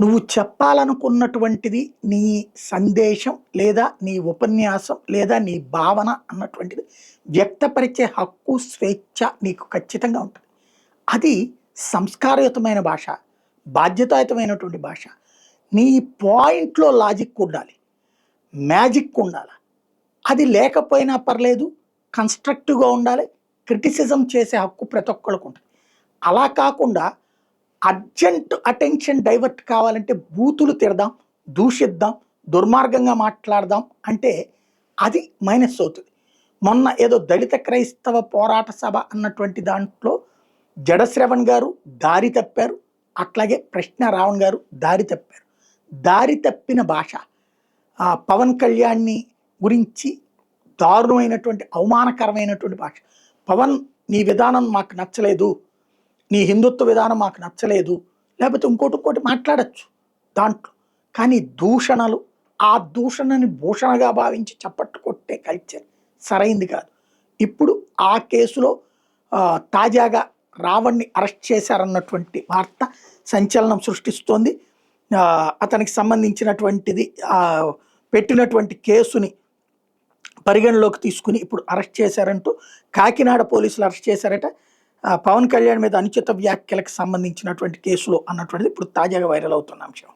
నువ్వు చెప్పాలనుకున్నటువంటిది నీ సందేశం లేదా నీ ఉపన్యాసం లేదా నీ భావన అన్నటువంటిది వ్యక్తపరిచే హక్కు, స్వేచ్ఛ నీకు ఖచ్చితంగా ఉంటుంది. అది సంస్కారయుతమైన భాష, బాధ్యతాయుతమైనటువంటి భాష. నీ పాయింట్‌లో లాజిక్ ఉండాలి. మ్యాజిక్ ఉండాల. అది లేకపోయినా పర్లేదు. కన్‌స్ట్రక్టివ్‌గా ఉండాలి. క్రిటిసిజం చేసే హక్కు ప్రతి ఒక్కళ్ళకు ఉంటుంది. అలా కాకుండా అర్జెంట్ అటెన్షన్ డైవర్ట్ కావాలంటే బూతులు తిడదాం, దూషిద్దాం, దుర్మార్గంగా మాట్లాడదాం అంటే అది మైనస్ అవుతుంది. మొన్న ఏదో దళిత క్రైస్తవ పోరాట సభ అన్నటువంటి దాంట్లో జడశ్రవణ్ గారు దారి తప్పారు. అట్లాగే ప్రశ్న రావణ్ గారు దారి తప్పారు. దారి తప్పిన భాష పవన్ కళ్యాణ్‌ని గురించి దారుణమైనటువంటి అవమానకరమైనటువంటి భాష. పవన్ నీ విధానం మాకు నచ్చలేదు. నీ హిందుత్వ విధానం మాకు నచ్చలేదు. లేకపోతే ఇంకోటి మాట్లాడొచ్చు దాంట్లో. కానీ దూషణలు, ఆ దూషణని భూషణగా భావించి చప్పట్లు కొట్టే కల్చర్ సరైంది కాదు. ఇప్పుడు ఆ కేసులో తాజాగా రావణ్‌ని అరెస్ట్ చేశారన్నటువంటి వార్త సంచలనం సృష్టిస్తోంది. అతనికి సంబంధించినటువంటిది పెట్టినటువంటి కేసుని పరిగణలోకి తీసుకుని ఇప్పుడు అరెస్ట్ చేశారంటూ కాకినాడ పోలీసులు అరెస్ట్ చేశారట. పవన్ కళ్యాణ్ మీద అనుచిత వ్యాఖ్యలకు సంబంధించినటువంటి కేసులో అన్నటువంటిది ఇప్పుడు తాజాగా వైరల్ అవుతున్న అంశం.